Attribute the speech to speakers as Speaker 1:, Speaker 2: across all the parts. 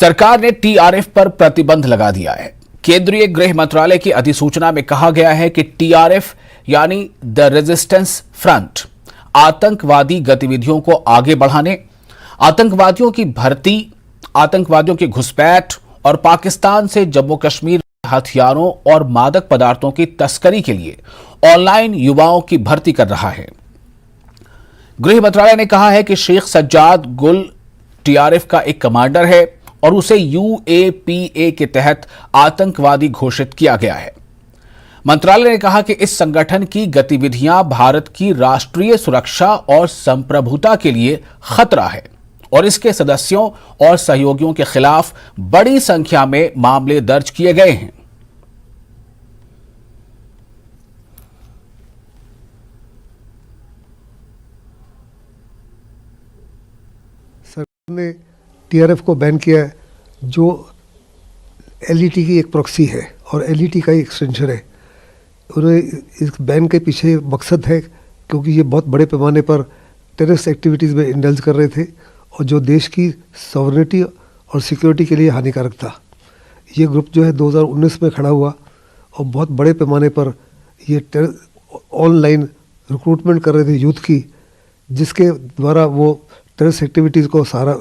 Speaker 1: सरकार ने टीआरएफ पर प्रतिबंध लगा दिया है। केंद्रीय गृह मंत्रालय की अधिसूचना में कहा गया है कि टीआरएफ यानी द रेजिस्टेंस फ्रंट आतंकवादी गतिविधियों को आगे बढ़ाने, आतंकवादियों की भर्ती, आतंकवादियों की घुसपैठ और पाकिस्तान से जम्मू कश्मीर हथियारों और मादक पदार्थों की तस्करी के लिए ऑनलाइन युवाओं की भर्ती कर रहा है। गृह मंत्रालय ने कहा है कि शेख सज्जाद गुल टीआरएफ का एक कमांडर है और उसे यूएपीए के तहत आतंकवादी घोषित किया गया है। मंत्रालय ने कहा कि इस संगठन की गतिविधियां भारत की राष्ट्रीय सुरक्षा और संप्रभुता के लिए खतरा है और इसके सदस्यों और सहयोगियों के खिलाफ बड़ी संख्या में मामले दर्ज किए गए हैं।
Speaker 2: सरकार ने टीआरएफ को बैन किया है, जो एलईटी की एक प्रॉक्सी है और एलईटी का एक एक्सटेंशन है। उन्हें इस बैन के पीछे मकसद है क्योंकि ये बहुत बड़े पैमाने पर टेररिस्ट एक्टिविटीज़ में इंडल्ज कर रहे थे और जो देश की सॉवरेनिटी और सिक्योरिटी के लिए हानिकारक था। ये ग्रुप जो है 2019 में खड़ा हुआ और बहुत बड़े पैमाने पर ये ऑनलाइन रिक्रूटमेंट कर रहे थे यूथ की, जिसके द्वारा वो टेररिस्ट एक्टिविटीज़ को सारा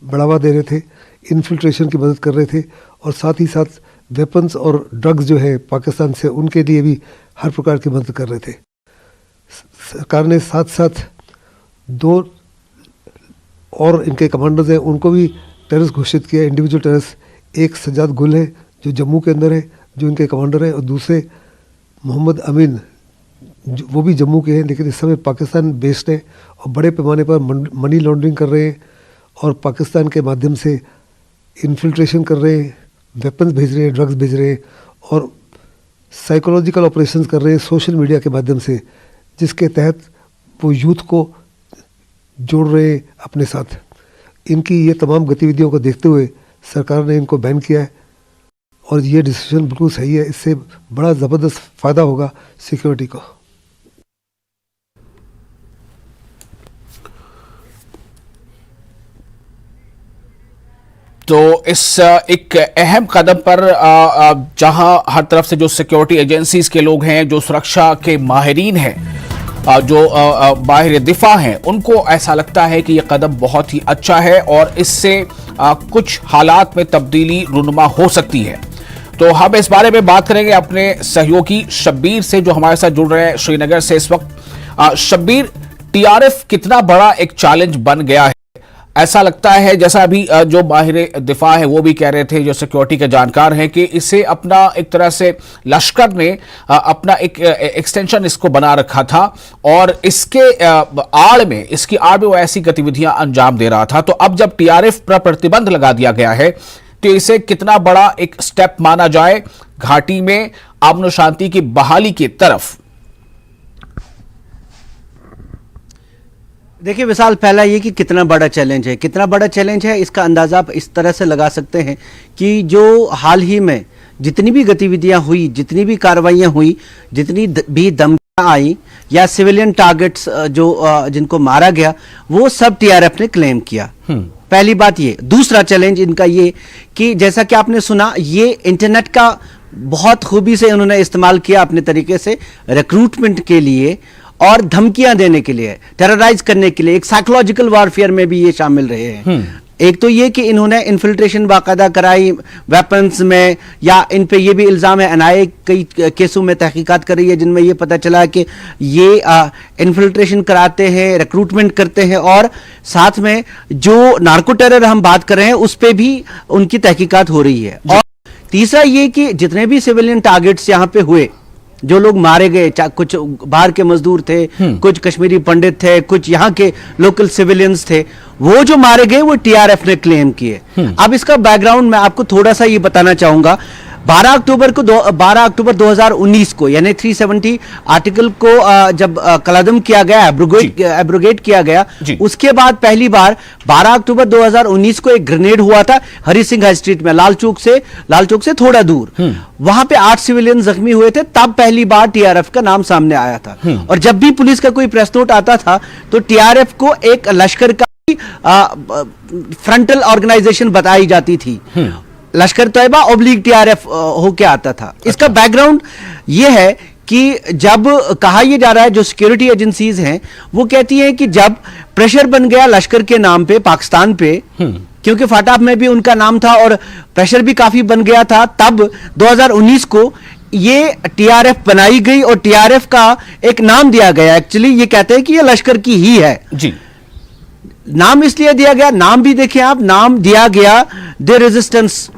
Speaker 2: बढ़ावा दे रहे थे, इन्फिल्ट्रेशन की मदद कर रहे थे और साथ ही साथ वेपन्स और ड्रग्स जो है पाकिस्तान से उनके लिए भी हर प्रकार की मदद कर रहे थे। सरकार ने साथ साथ 2 और इनके कमांडर्स हैं, उनको भी टेररिस्ट घोषित किया, इंडिविजुअल टेररिस्ट। एक सज्जाद गुल है जो जम्मू के अंदर है, जो इनके कमांडर है, और दूसरे मोहम्मद अमीन वो भी जम्मू के हैं लेकिन इस समय पाकिस्तान बेस्ड है और बड़े पैमाने पर मनी लॉन्ड्रिंग कर रहे हैं और पाकिस्तान के माध्यम से इन्फिल्ट्रेशन कर रहे हैं, वेपन्स भेज रहे हैं, ड्रग्स भेज रहे हैं और साइकोलॉजिकल ऑपरेशंस कर रहे हैं सोशल मीडिया के माध्यम से, जिसके तहत वो यूथ को जोड़ रहे हैं अपने साथ। इनकी ये तमाम गतिविधियों को देखते हुए सरकार ने इनको बैन किया है और ये डिसीजन बिल्कुल सही है। इससे बड़ा ज़बरदस्त फ़ायदा होगा सिक्योरिटी को।
Speaker 1: तो इस एक अहम कदम पर जहां हर तरफ से जो सिक्योरिटी एजेंसीज के लोग हैं, जो सुरक्षा के माहिरीन हैं, जो माहिर दिफा हैं, उनको ऐसा लगता है कि यह कदम बहुत ही अच्छा है और इससे कुछ हालात में तब्दीली रुनुमा हो सकती है। तो हम इस बारे में बात करेंगे अपने सहयोगी शब्बीर से, जो हमारे साथ जुड़ रहे हैं श्रीनगर से इस वक्त। शब्बीर, टीआरएफ कितना बड़ा एक चैलेंज बन गया है? ऐसा लगता है, जैसा अभी जो माहिर दिफा है वो भी कह रहे थे, जो सिक्योरिटी के जानकार हैं, कि इसे अपना एक तरह से लश्कर ने अपना एक एक्सटेंशन इसको बना रखा था और इसकी आड़ में वो ऐसी गतिविधियां अंजाम दे रहा था। तो अब जब टीआरएफ पर प्रतिबंध लगा दिया गया है तो इसे कितना बड़ा एक स्टेप माना जाए घाटी में अमन शांति की बहाली की तरफ?
Speaker 3: देखिए विशाल, पहला ये कि कितना बड़ा चैलेंज है इसका अंदाज़ा आप इस तरह से लगा सकते हैं कि जो हाल ही में जितनी भी गतिविधियां हुई, जितनी भी कार्रवाइयां हुई, जितनी भी धमकियां आई या सिविलियन टारगेट्स जो जिनको मारा गया, वो सब टीआरएफ ने क्लेम किया। पहली बात ये। दूसरा चैलेंज इनका ये कि जैसा कि आपने सुना, ये इंटरनेट का बहुत खूबी से उन्होंने इस्तेमाल किया अपने तरीके से रिक्रूटमेंट के लिए और धमकियां देने के लिए, टेरराइज करने के लिए। एक साइकोलॉजिकल वॉरफेयर में भी ये शामिल रहे हैं। एक तो ये कि इन्होंने इन्फिल्ट्रेशन बाकायदा कराई वेपन्स में, या इन पे ये भी इल्ज़ाम है, एनआईए कई केसों में तहकीकात कर रही है जिनमें ये पता चला कि ये इन्फिल्ट्रेशन कराते हैं, रिक्रूटमेंट करते हैं और साथ में जो नार्को टेरर हम बात कर रहे हैं उस पर भी उनकी तहकीकात हो रही है। और तीसरा ये कि जितने भी सिविलियन टारगेट्स यहाँ पे हुए, जो लोग मारे गए, कुछ बाहर के मजदूर थे, कुछ कश्मीरी पंडित थे, कुछ यहाँ के लोकल सिविलियंस थे, वो जो मारे गए वो टीआरएफ ने क्लेम किए। अब इसका बैकग्राउंड मैं आपको थोड़ा सा ये बताना चाहूंगा। 12 अक्टूबर 2019 को, यानी 370 आर्टिकल को जब कलअदम किया गया, एब्रोगेट किया गया, उसके बाद पहली बार 12 अक्टूबर 2019 को एक ग्रेनेड हुआ था हरी सिंह हाई स्ट्रीट में, लाल चौक से थोड़ा दूर। वहां पे 8 सिविलियन जख्मी हुए थे। तब पहली बार टीआरएफ का नाम सामने आया था। और जब भी पुलिस का कोई प्रेस नोट आता था तो टीआरएफ को एक लश्कर का फ्रंटल ऑर्गेनाइजेशन बताई जाती थी। लश्कर तैयबा ऑब्लिक टीआरएफ होके आता था। इसका बैकग्राउंड ये है कि जब कहा यह जा रहा है, जो सिक्योरिटी एजेंसीज हैं वो कहती हैं कि जब प्रेशर बन गया लश्कर के नाम पे पाकिस्तान पे, क्योंकि फाटाफ में भी उनका नाम था और प्रेशर भी काफी बन गया था, तब 2019 को ये टीआरएफ बनाई गई और टीआरएफ का एक नाम दिया गया। एक्चुअली ये कहते हैं कि ये लश्कर की ही है
Speaker 1: जी।
Speaker 3: नाम इसलिए दिया गया, नाम भी देखें आप, नाम दिया गया द रेजिस्टेंस।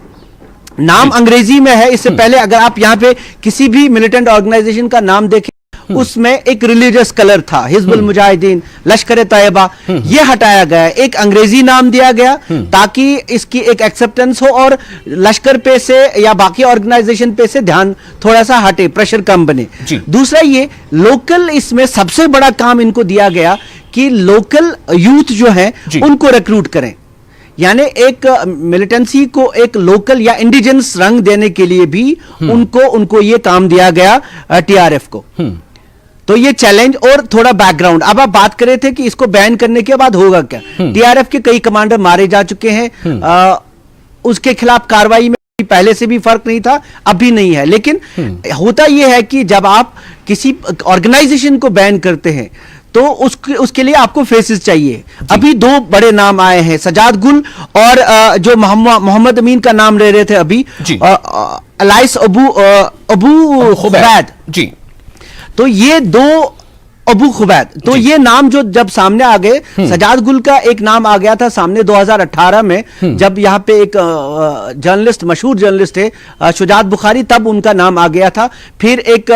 Speaker 3: नाम अंग्रेजी में है। इससे पहले अगर आप यहां पे किसी भी मिलिटेंट ऑर्गेनाइजेशन का नाम देखें उसमें एक रिलीजियस कलर था, हिजबुल मुजाहिदीन, लश्कर तैयबा, ये हटाया गया, एक अंग्रेजी नाम दिया गया ताकि इसकी एक एक्सेप्टेंस हो और लश्कर पे से या बाकी ऑर्गेनाइजेशन पे से ध्यान थोड़ा सा हटे, प्रेशर कम बने। दूसरा ये लोकल, इसमें सबसे बड़ा काम इनको दिया गया कि लोकल यूथ जो है उनको रिक्रूट करें, यानी एक मिलिटेंसी को एक लोकल या इंडिजिनस रंग देने के लिए भी उनको ये काम दिया गया टीआरएफ को। तो ये चैलेंज और थोड़ा बैकग्राउंड। अब आप बात कर रहे थे कि इसको बैन करने के बाद होगा क्या। टीआरएफ के कई कमांडर मारे जा चुके हैं, उसके खिलाफ कार्रवाई में पहले से भी फर्क नहीं था, अब भी नहीं है। लेकिन होता यह है कि जब आप किसी ऑर्गेनाइजेशन को बैन करते हैं तो उसके लिए आपको फेसेस चाहिए। अभी दो बड़े नाम आए हैं, सजाद गुल और जो मोहम्मद अमीन का नाम ले रहे थे अभी, अलाइस अबू खुबैद जी। तो ये दो अबू खुबैद, तो ये नाम जो जब सामने आ गए, सजाद गुल का एक नाम आ गया था सामने 2018 में, जब यहाँ पे एक जर्नलिस्ट, मशहूर जर्नलिस्ट थे शुजात बुखारी, तब उनका नाम आ गया था। फिर एक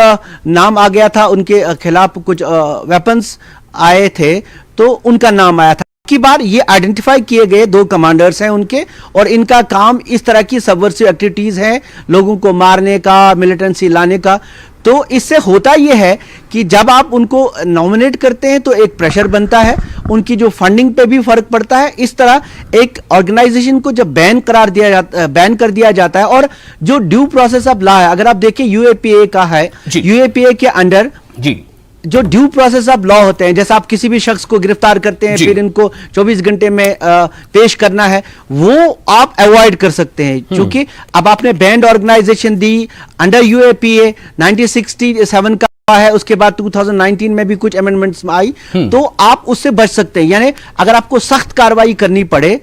Speaker 3: नाम आ गया था, उनके खिलाफ कुछ वेपन्स आए थे तो उनका नाम आया था। की बार ये आइडेंटिफाई किए गए दो कमांडर्स हैं उनके, और इनका काम इस तरह की सबवर्सिव एक्टिविटीज हैं, लोगों को मारने का, मिलिटेंसी लाने का। तो इससे होता यह है कि जब आप उनको नॉमिनेट करते हैं तो एक प्रेशर बनता है, उनकी जो फंडिंग पे भी फर्क पड़ता है। इस तरह एक ऑर्गेनाइजेशन को जब बैन कर दिया जाता है, और जो ड्यू प्रोसेस ऑफ लॉ है, अगर आप देखें यूएपीए का है, यूएपीए के अंडर जी जो ड्यू प्रोसेस ऑफ लॉ होते हैं, जैसे आप किसी भी शख्स को गिरफ्तार करते हैं, फिर इनको 24 घंटे में पेश करना है, वो आप अवॉइड कर सकते हैं। क्योंकि अब आपने band organisation the under UAPA 1967 का है, उसके बाद 2019 में भी कुछ अमेंडमेंट्स आई, तो आप उससे बच सकते हैं। यानी अगर आपको सख्त कार्रवाई करनी पड़े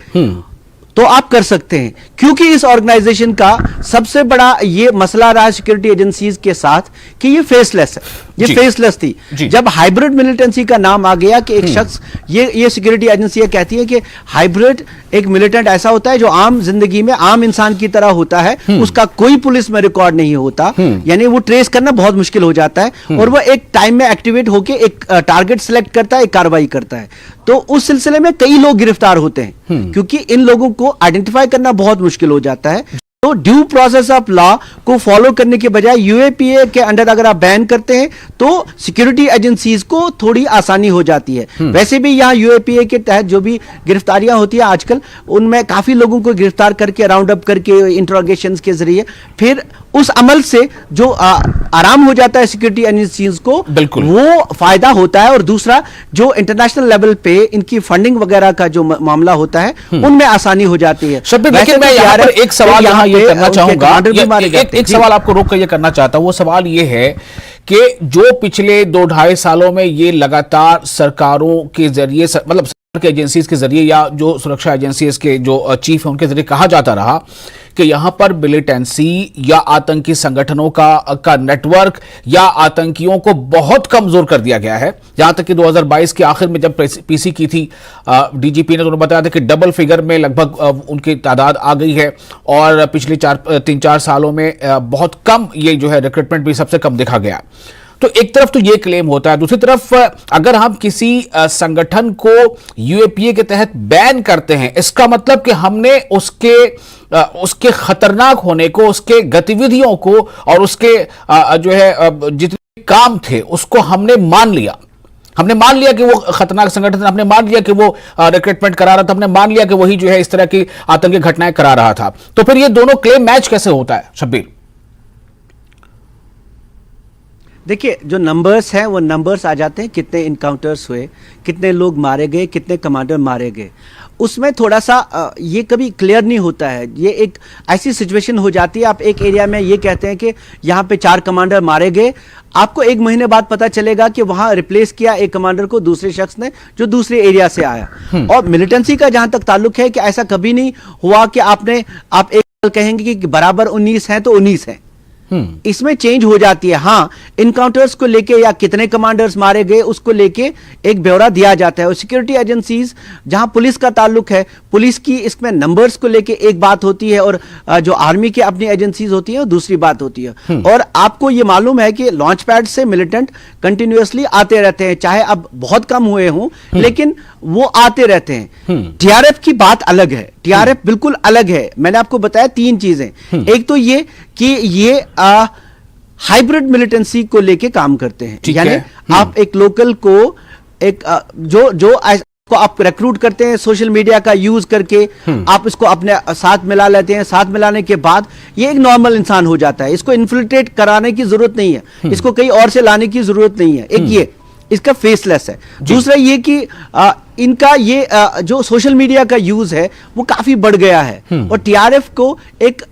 Speaker 3: तो आप कर सकते हैं, क्योंकि इस ऑर्गेनाइजेशन का सबसे बड़ा ये मसला रहा सिक्योरिटी एजेंसीज के साथ कि ये फेसलेस है, ये फेसलेस थी। जब हाइब्रिड मिलिटेंसी का नाम आ गया कि एक शख्स, ये सिक्योरिटी एजेंसियां कहती है कि हाइब्रिड एक मिलिटेंट ऐसा होता है जो आम जिंदगी में आम इंसान की तरह होता है, उसका कोई पुलिस में रिकॉर्ड नहीं होता, यानी वो ट्रेस करना बहुत मुश्किल हो जाता है, और वो एक टाइम में एक्टिवेट होकर एक टारगेट सिलेक्ट करता है, एक कार्रवाई करता है। तो उस सिलसिले में कई लोग गिरफ्तार होते हैं, क्योंकि इन लोगों को आइडेंटिफाई करना बहुत मुश्किल हो जाता है। तो ड्यू प्रोसेस ऑफ लॉ को फॉलो करने के बजाय यूएपीए के अंडर अगर आप बैन करते हैं तो सिक्योरिटी एजेंसीज को थोड़ी आसानी हो जाती है। वैसे भी यहाँ यूएपीए के तहत जो भी गिरफ्तारियां होती है आजकल, उनमें काफी लोगों को गिरफ्तार करके, राउंड अप करके, इंट्रोगेशंस के जरिए, फिर उस अमल से जो आराम हो जाता है सिक्योरिटी एजेंसीज को, वो फायदा होता है। और दूसरा, जो इंटरनेशनल लेवल पे इनकी फंडिंग वगैरह का जो मामला होता है, उनमें आसानी हो जाती है।
Speaker 1: लेकिन मैं यहाँ पर एक सवाल यहाँ ये करना चाहूंगा, एक सवाल आपको रोक कर ये करना चाहता हूं। वो सवाल ये है कि जो पिछले 2-2.5 सालों में ये लगातार सरकारों के जरिए, मतलब सरकार के एजेंसीज के जरिए या जो सुरक्षा एजेंसीज के जो चीफ है उनके जरिए कहा जाता रहा कि यहां पर मिलिटेंसी या आतंकी संगठनों का नेटवर्क या आतंकियों को बहुत कमजोर कर दिया गया है। यहां तक कि 2022 के आखिर में जब पीसी की थी, डीजीपी ने तो बताया था कि डबल फिगर में लगभग उनकी तादाद आ गई है, और पिछले 3-4 सालों में बहुत कम ये जो है रिक्रूटमेंट भी सबसे कम देखा गया। तो एक तरफ तो ये क्लेम होता है, दूसरी तरफ अगर हम किसी संगठन को यूएपीए के तहत बैन करते हैं, इसका मतलब कि हमने उसके खतरनाक होने को, उसके गतिविधियों को और उसके जो है जितने काम थे उसको हमने मान लिया। हमने मान लिया कि वो खतरनाक संगठन, हमने मान लिया कि वो रिक्रूटमेंट करा रहा था, हमने मान लिया कि वही जो है इस तरह की आतंकी घटनाएं करा रहा था। तो फिर ये दोनों क्लेम मैच कैसे होता है शब्बीर?
Speaker 3: देखिए, जो नंबर्स हैं वो नंबर्स आ जाते हैं, कितने इनकाउंटर्स हुए, कितने लोग मारे गए, कितने कमांडर मारे गए। उसमें थोड़ा सा ये कभी क्लियर नहीं होता है। ये एक ऐसी सिचुएशन हो जाती है, आप एक एरिया में ये कहते हैं कि यहाँ पे 4 कमांडर मारे गए, आपको 1 महीने बाद पता चलेगा कि वहां रिप्लेस किया एक कमांडर को दूसरे शख्स ने जो दूसरे एरिया से आया। और मिलिटेंसी का जहां तक ताल्लुक है कि ऐसा कभी नहीं हुआ कि आप एक कहेंगे कि बराबर 19 हैं तो 19 हैं। इसमें चेंज हो जाती है। हाँ, इनकाउंटर्स को लेके या कितने कमांडर्स मारे गए उसको लेके एक ब्यौरा दिया जाता है। और सिक्योरिटी एजेंसीज जहां पुलिस का ताल्लुक है, पुलिस की इसमें नंबर्स को लेके एक बात होती है और जो आर्मी की अपनी एजेंसीज होती है वो दूसरी बात होती है। और आपको ये मालूम है कि लॉन्च पैड से मिलिटेंट कंटिन्यूअसली आते रहते हैं, चाहे अब बहुत कम हुए हों लेकिन वो आते रहते हैं। टीआरएफ की बात अलग है, टीआरएफ बिल्कुल अलग है। मैंने आपको बताया 3 चीजें। एक तो ये कि ये हाइब्रिड मिलिटेंसी को लेके काम करते हैं, यानी आप एक लोकल को एक जो को आप रिक्रूट करते हैं सोशल मीडिया का यूज करके, आप इसको अपने साथ मिला लेते हैं। साथ मिलाने के बाद ये एक नॉर्मल इंसान हो जाता है, इसको इन्फिल्ट्रेट कराने की जरूरत नहीं है, इसको कहीं और से लाने की जरूरत नहीं है। एक ये इसका फेसलेस है। दूसरा ये कि इनका ये जो सोशल मीडिया का यूज है वो काफी बढ़ गया है और टीआरएफ को एक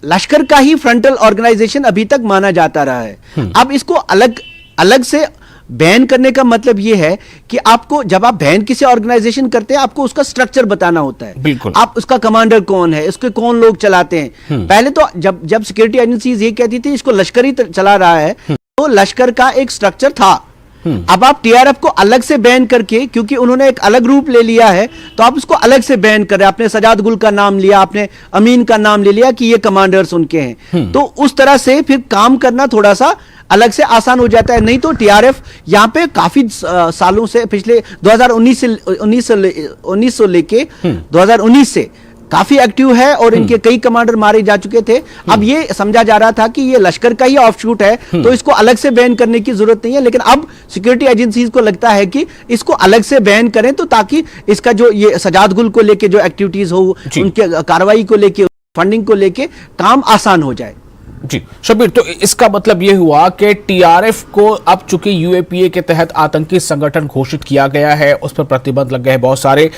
Speaker 3: लश्कर का ही फ्रंटल ऑर्गेनाइजेशन अभी तक माना जाता रहा है। अब इसको अलग अलग से बैन करने का मतलब यह है कि आपको जब आप बैन किसी ऑर्गेनाइजेशन करते हैं आपको उसका स्ट्रक्चर बताना होता है।
Speaker 1: बिल्कुल।
Speaker 3: आप उसका कमांडर कौन है, इसके कौन लोग चलाते हैं। पहले तो जब सिक्योरिटी एजेंसीज ये कहती थी इसको लश्कर ही चला रहा है, तो लश्कर का एक स्ट्रक्चर था। अब आप टीआरएफ को अलग से बैन करके, क्योंकि उन्होंने एक अलग रूप ले लिया है, तो आप उसको अलग से बैन कर रहे हैं। आपने सजाद गुल का नाम लिया, आपने अमीन का नाम ले लिया कि ये कमांडर्स उनके हैं, तो उस तरह से फिर काम करना थोड़ा सा अलग से आसान हो जाता है। नहीं तो टीआरएफ यहां पे काफी सालों से, पिछले 1900 से लेके 2019 से काफी एक्टिव है और इनके कई कमांडर मारे जा चुके थे। अब ये समझा जा रहा था कि ये लश्कर का ही ऑफशूट है, तो इसको अलग से बैन करने की जरूरत नहीं है, लेकिन अब सिक्योरिटी एजेंसीज को लगता है कि इसको अलग से बैन करें, तो ताकि इसका जो ये सजाद गुल को लेके जो एक्टिविटीज हो, उनके कार्रवाई को लेके, फंडिंग को लेके काम आसान हो जाए।
Speaker 1: जी शब्बीर, तो इसका मतलब यह हुआ कि टीआरएफ को अब चूंकि यूएपीए के तहत आतंकी संगठन घोषित किया गया है, उस पर प्रतिबंध लग गए हैं बहुत सारे।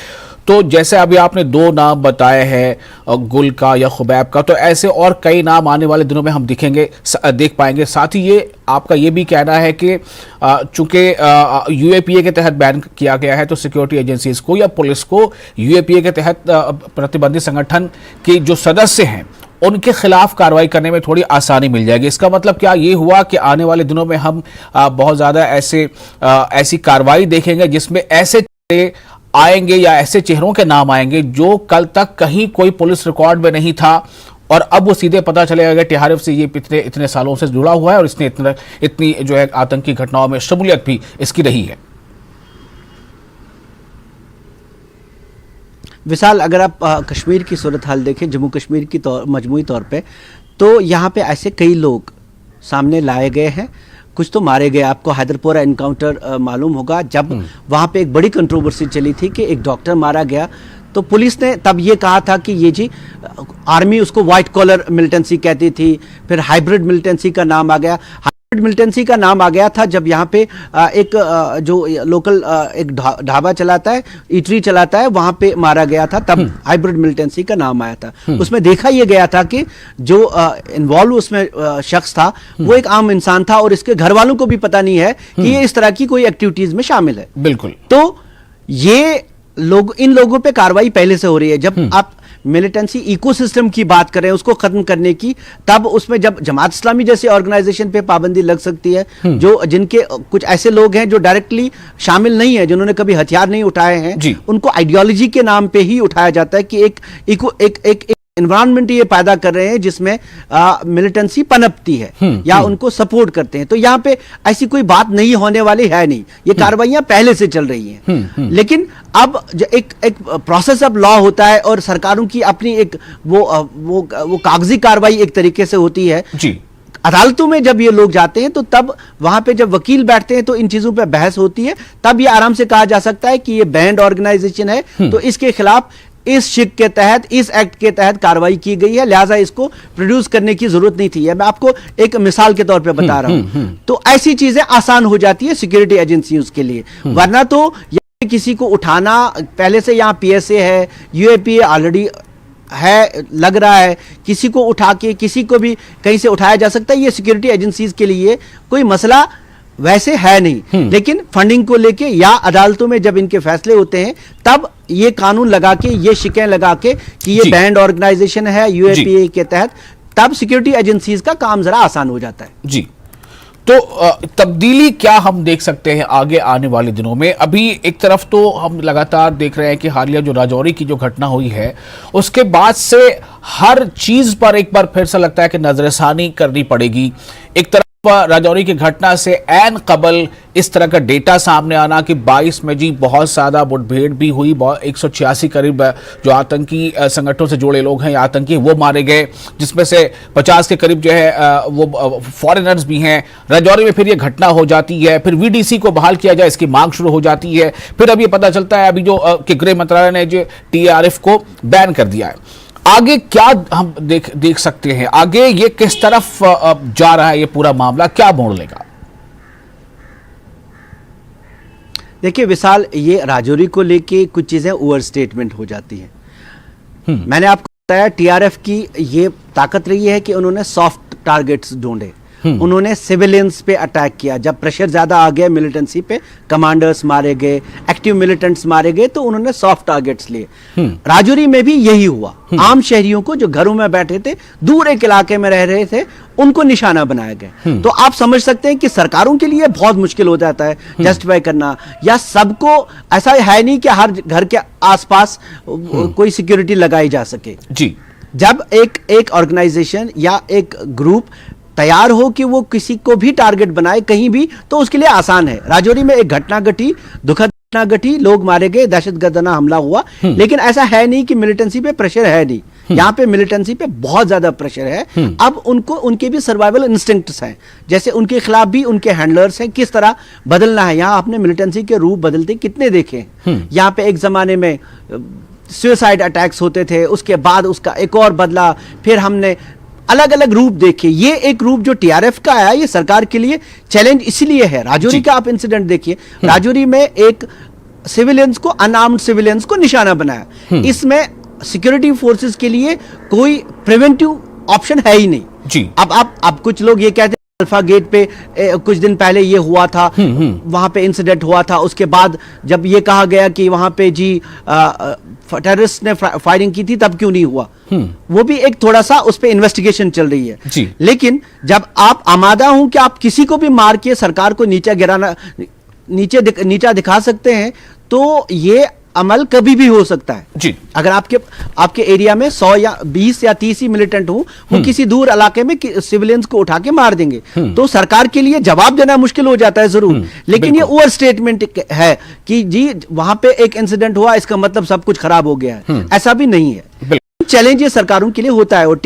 Speaker 1: तो जैसे अभी आपने 2 नाम बताए हैं, गुल का या खुबैब का, तो ऐसे और कई नाम आने वाले दिनों में हम देख पाएंगे। साथ ही ये आपका ये भी कहना है कि चूंकि यूएपीए के तहत बैन किया गया है, तो सिक्योरिटी एजेंसीज को या पुलिस को यूएपीए के तहत प्रतिबंधित संगठन के जो सदस्य हैं उनके खिलाफ कार्रवाई करने में थोड़ी आसानी मिल जाएगी। इसका मतलब क्या ये हुआ कि आने वाले दिनों में हम बहुत ज्यादा ऐसी कार्रवाई देखेंगे जिसमें ऐसे चेहरे आएंगे या ऐसे चेहरों के नाम आएंगे जो कल तक कहीं कोई पुलिस रिकॉर्ड में नहीं था, और अब वो सीधे पता चलेगा कि टीआरएफ से ये इतने सालों से जुड़ा हुआ है और इसने इतनी जो है आतंकी घटनाओं में शमूलियत भी इसकी रही है।
Speaker 3: विशाल, अगर आप कश्मीर की सूरत हाल देखें, जम्मू कश्मीर की मजमूई तौर पे, तो यहाँ पे ऐसे कई लोग सामने लाए गए हैं, कुछ तो मारे गए। आपको हैदरपुरा एनकाउंटर मालूम होगा, जब वहाँ पे एक बड़ी कंट्रोवर्सी चली थी कि एक डॉक्टर मारा गया, तो पुलिस ने तब ये कहा था कि ये जी आर्मी उसको व्हाइट कॉलर मिलिटेंसी कहती थी, फिर हाइब्रिड मिलिटेंसी का नाम आ गया। मिलिटेंसी का नाम आ गया था जब यहाँ पे एक जो लोकल एक ढाबा चलाता है, ईटरी चलाता है, वहां पे मारा गया था, तब हाइब्रिड मिलिटेंसी का नाम आया था। उसमें देखा यह गया था कि जो इन्वॉल्व उसमें शख्स था वो एक आम इंसान था और इसके घर वालों को भी पता नहीं है कि ये इस तरह की कोई एक्टिविटीज में शामिल है।
Speaker 1: बिल्कुल।
Speaker 3: तो ये इन लोगों पे कार्रवाई पहले से हो रही है। जब आप मिलिटेंसी इकोसिस्टम की बात करें, उसको खत्म करने की, तब उसमें जब जमात इस्लामी जैसे ऑर्गेनाइजेशन पे पाबंदी लग सकती है, जिनके कुछ ऐसे लोग हैं जो डायरेक्टली शामिल नहीं है, जिन्होंने कभी हथियार नहीं उठाए हैं, उनको आइडियोलॉजी के नाम पे ही उठाया जाता है कि एक एनवायरनमेंट ये पैदा कर रहे हैं जिसमें मिलिटेंसी पनपती है या उनको सपोर्ट करते हैं। तो यहाँ पे ऐसी कोई बात नहीं होने वाली है नहीं, ये कार्रवाइयां पहले से चल रही हैं। लेकिन अब एक प्रोसेस ऑफ लॉ होता है और सरकारों की अपनी एक वो कागजी कार्रवाई एक तरीके से होती है जी। अदालतों में जब ये लोग जाते हैं तो तब वहां पे जब वकील बैठते हैं तो इन चीजों पे बहस होती है, तब ये आराम से कहा जा सकता है कि ये बैंड ऑर्गेनाइजेशन है, तो इसके खिलाफ इस शिक के तहत, इस एक्ट के तहत कार्रवाई की गई है, लिहाजा इसको प्रोड्यूस करने की जरूरत नहीं थी। मैं आपको एक मिसाल के तौर पे बता रहा हूं। तो ऐसी चीजें आसान हो जाती है सिक्योरिटी एजेंसीज के लिए, वरना तो किसी को उठाना, पहले से यहां पीएसए है, यूएपीए ऑलरेडी है, लग रहा है, किसी को उठा के किसी को भी कहीं से उठाया जा सकता है। ये सिक्योरिटी एजेंसीज के लिए कोई मसला वैसे है नहीं, लेकिन फंडिंग को लेके या अदालतों में जब इनके फैसले होते हैं तब ये कानून लगा के, ये शिकें लगा के कि ये बैंड ऑर्गेनाइजेशन है यूएपीए के तहत, तब सिक्योरिटी एजेंसीज का काम जरा आसान हो जाता है।
Speaker 1: जी, तो तब्दीली क्या हम देख सकते हैं आगे आने वाले दिनों में? अभी एक तरफ तो हम लगातार देख रहे हैं कि हालिया जो राजौरी की जो घटना हुई है, उसके बाद से हर चीज पर एक बार फिर से लगता है कि नजरसानी करनी पड़ेगी। एक तरफ राजौरी की घटना से ऐन कबल इस तरह का डेटा सामने आना कि 22 में जी बहुत ज्यादा मुठभेड़ भी हुई, 186 करीब जो आतंकी संगठनों से जुड़े लोग हैं, आतंकी वो मारे गए, जिसमें से 50 के करीब जो है वो फॉरेनर्स भी हैं। राजौरी में फिर ये घटना हो जाती है, फिर वीडीसी को बहाल किया जाए इसकी मांग शुरू हो जाती है। फिर अब ये पता चलता है अभी जो कि गृह मंत्रालय ने जो टीआरएफ को बैन कर दिया है। आगे क्या हम देख सकते हैं? आगे ये किस तरफ जा रहा है? ये पूरा मामला क्या मोड़ लेगा?
Speaker 3: देखिए विशाल, ये राजौरी को लेके कुछ चीजें ओवर स्टेटमेंट हो जाती हैं। मैंने आपको बताया टीआरएफ की ये ताकत रही है कि उन्होंने सॉफ्ट टारगेट्स ढूंढे, उन्होंने सिविलियंस पे अटैक किया। जब प्रेशर ज्यादा आ गया मिलिटेंसी पे, कमांडर्स मारे गए, एक्टिव मिलिटेंट्स मारे गए, तो उन्होंने सॉफ्ट टारगेट्स लिए। राजौरी में भी यही हुआ। आम शहरियों को जो घरों में बैठे थे, दूर एक इलाके में रह रहे थे, उनको निशाना बनाया गया। तो आप समझ सकते हैं कि सरकारों के लिए बहुत मुश्किल हो जाता है जस्टिफाई करना, या सबको ऐसा है नहीं कि हर घर के आसपास कोई सिक्योरिटी लगाई जा सके।
Speaker 1: जी,
Speaker 3: जब एक ऑर्गेनाइजेशन या एक ग्रुप तैयार हो कि वो किसी को भी टारगेट बनाए कहीं भी, तो उसके लिए आसान है। राजौरी में एक घटना घटी, दुखद घटना घटी, लोग मारे गए, दहशतगर्दाना हमला हुआ, लेकिन ऐसा है नहीं कि मिलिटेंसी पे प्रेशर है नहीं। यहाँ पे मिलिटेंसी पे बहुत ज्यादा प्रेशर है। अब उनको उनके भी सर्वाइवल इंस्टिंक्ट्स हैं, जैसे उनके खिलाफ भी उनके हैंडलर्स हैं, किस तरह बदलना है। यहाँ आपने मिलिटेंसी के रूप बदलते कितने देखे। यहाँ पे एक जमाने में सुसाइड अटैक्स होते थे, उसके बाद उसका एक और बदला, फिर हमने अलग अलग रूप देखे। ये एक रूप जो टीआरएफ का आया, ये सरकार के लिए चैलेंज इसलिए है। राजौरी का आप इंसिडेंट देखिए, राजौरी में एक सिविलियंस को, अनआर्म्ड सिविलियंस को निशाना बनाया। इसमें सिक्योरिटी फोर्सेस के लिए कोई प्रिवेंटिव ऑप्शन है ही नहीं।
Speaker 1: जी,
Speaker 3: अब कुछ लोग ये कहते हैं अल्फा गेट पे कुछ दिन पहले ये हुआ था, वहां पे इंसिडेंट हुआ था, उसके बाद जब ये कहा गया कि वहां पे जी टेररिस्ट ने फायरिंग की थी, तब क्यों नहीं हुआ? वो भी एक थोड़ा सा उस पे इन्वेस्टिगेशन चल रही है
Speaker 1: जी।
Speaker 3: लेकिन जब आप आमादा हूं कि आप किसी को भी मार के सरकार को नीचा गिराना, नीचा दिखा सकते हैं, तो ये अमल कभी भी हो सकता है।
Speaker 1: जी,
Speaker 3: अगर आपके एरिया में 100 या 20 या 30 ही मिलिटेंट हो, वो किसी दूर इलाके में सिविलियंस को उठा के मार देंगे, तो सरकार के लिए जवाब देना मुश्किल हो जाता है जरूर। लेकिन ये ओवर स्टेटमेंट है कि जी वहां पे एक इंसिडेंट हुआ, इसका मतलब सब कुछ खराब हो गया है, ऐसा भी नहीं है। चैलेंज ये सरकारों के लिए होता है, और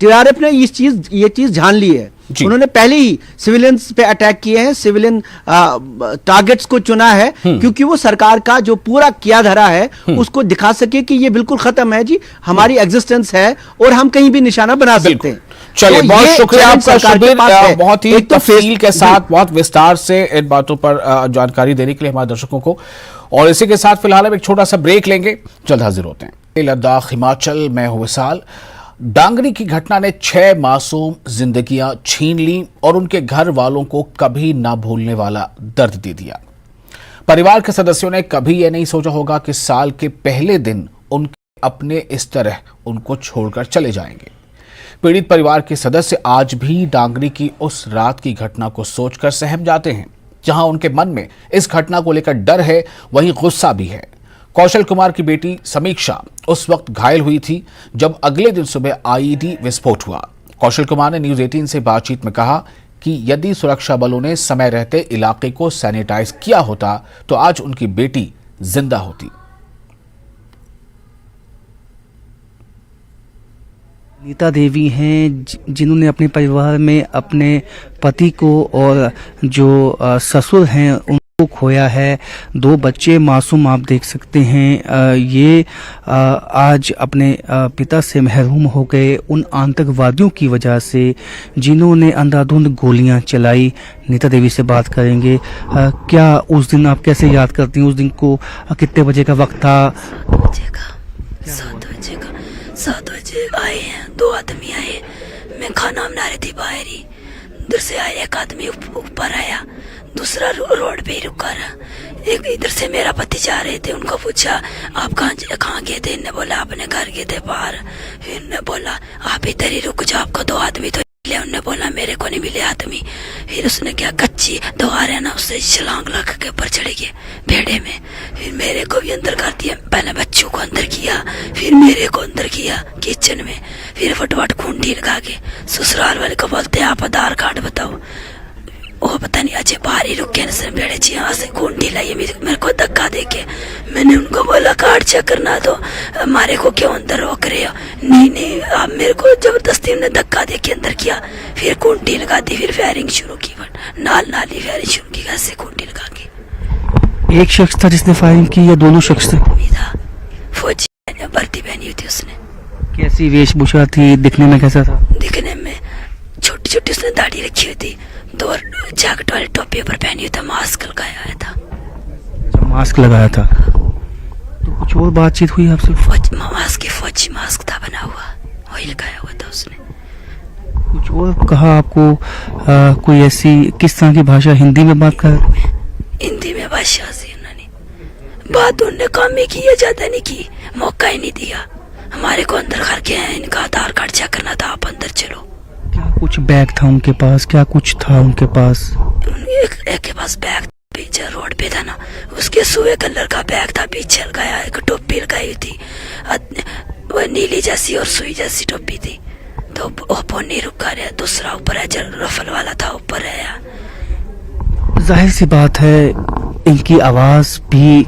Speaker 3: टीआरएफ ने ये चीज जान ली है। उन्होंने पहले ही सिविलियंस पे अटैक किए हैं, सिविलियन टारगेट्स को चुना है, क्योंकि वो सरकार का जो पूरा किया धरा है उसको दिखा सके कि ये बिल्कुल खत्म है जी, हमारी एग्जिस्टेंस है और हम कहीं भी निशाना बना सकते हैं।
Speaker 1: चलिए,
Speaker 3: तो
Speaker 1: बहुत शुक्रिया आपका शबीर, बहुत ही
Speaker 3: तो
Speaker 1: तफसील के साथ, बहुत विस्तार से इन बातों पर जानकारी देने के लिए हमारे दर्शकों को। और इसी के साथ फिलहाल हम एक छोटा सा ब्रेक लेंगे, जल्द हाजिर होते हैं। लद्दाख, हिमाचल, मैं हूं विशाल। डांगरी की घटना ने 6 मासूम जिंदगियां छीन ली और उनके घर वालों को कभी ना भूलने वाला दर्द दे दिया। परिवार के सदस्यों ने कभी यह नहीं सोचा होगा कि साल के पहले दिन उनके अपने इस तरह उनको छोड़कर चले जाएंगे। पीड़ित परिवार के सदस्य आज भी डांगरी की उस रात की घटना को सोचकर सहम जाते हैं। जहां उनके मन में इस घटना को लेकर डर है, वहीं गुस्सा भी है। कौशल कुमार की बेटी समीक्षा उस वक्त घायल हुई थी जब अगले दिन सुबह आईईडी विस्फोट हुआ। कौशल कुमार ने न्यूज 18 से बातचीत में कहा कि यदि सुरक्षा बलों ने समय रहते इलाके को सैनिटाइज किया होता तो आज उनकी बेटी जिंदा होती।
Speaker 4: नीता देवी हैं जिन्होंने अपने परिवार में अपने पति को और जो ससुर हैं को खोया है। 2 बच्चे मासूम आप देख सकते हैं, ये आज अपने पिता से महरूम हो गए उन आतंकवादियों की वजह से जिन्होंने अंधाधुंध गोलियां चलाई। नीता देवी से बात करेंगे। क्या उस दिन आप कैसे याद करती हैं? उस दिन को कितने बजे का वक्त था?
Speaker 5: 7 बजे आए हैं, 2 आदमी आए। मैं खाना बना रही थी बाहर ही, उधर से आया एक आदमी ऊपर आया, दूसरा रोड पे ही रुका रहा। एक इधर से मेरा पति जा रहे थे, उनको पूछा आप कहाँ गए थे? इन्हें बोला अपने घर गए थे बाहर। फिर इन्हें बोला आप इधर ही रुक जाओ, आपको 2 आदमी तो मिले। उन्हें बोला मेरे को नहीं मिले आदमी। फिर उसने क्या कच्ची दीवार है ना, उससे छलांग लगा के ऊपर चढ़े गए भेड़े में। फिर मेरे को भी अंदर कर दिया, पहले बच्चों को अंदर किया, फिर मेरे को अंदर किया किचन में। फिर फटफट खूंटी लगा के ससुराल वाले को बोलते आप आधार कार्ड बताओ। वो पता नहीं अच्छे बाहर ही रुके भेड़े जी, यहाँ से खूंटी लाई मेरे को धक्का देके। मैंने उनको बोला कार्ड चेक करना, तो हमारे को क्यों अंदर रोक रहे हो? नहीं आप मेरे को जबरदस्ती उन्हें धक्का देके अंदर किया। फिर खूंटी लगा दी, फिर फायरिंग शुरू की, नाल ही फायरिंग शुरू की, ऐसे खूंटी लगा के।
Speaker 4: एक शख्स था जिसने फायरिंग की या दोनों शख्स थे?
Speaker 5: था फौजी, वर्दी पहनी हुई थी उसने।
Speaker 4: कैसी वेशभूषा थी, दिखने में कैसा था?
Speaker 5: दिखने में छोटी छोटी उसने दाढ़ी रखी हुई थी, 2 जैकेट वाली टोपी पर पहनी हुई था, मास्क लगाया था।
Speaker 4: मास्क लगाया था। तो कुछ और बातचीत हुई आपसे?
Speaker 5: फौजी मास्क था बना हुआ, वही लगाया हुआ था उसने।
Speaker 4: कुछ और कहा आपको? कोई ऐसी किस तरह की भाषा? हिंदी में बात कर?
Speaker 5: हिंदी में भाषा से उन्होंने बात उन्होंने काम में की, ज्यादा नहीं की, मौका ही नहीं दिया। हमारे को अंदर करके हैं, इनका आधार कार्ड चेक करना था, आप अंदर चलो।
Speaker 4: क्या कुछ बैग था उनके पास? क्या कुछ था उनके पास?
Speaker 5: एक के पास बैग पीछे रोड पे था ना, उसके सुए कलर का बैग था, पीछे लगाया, एक टोपी लगाई हुई थी, वो नीली जैसी और सुई जैसी टोपी थी। तो वो नहीं रुका रहा, दूसरा ऊपर है, रफल वाला था ऊपर है।
Speaker 4: जाहिर सी बात है इनकी आवाज भी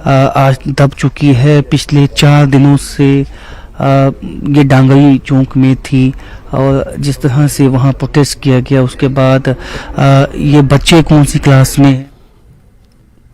Speaker 4: आज दब चुकी है। पिछले 4 दिनों से ये डांगरी चौक में थी और जिस तरह से वहाँ प्रोटेस्ट किया गया, उसके बाद ये बच्चे कौन सी क्लास में?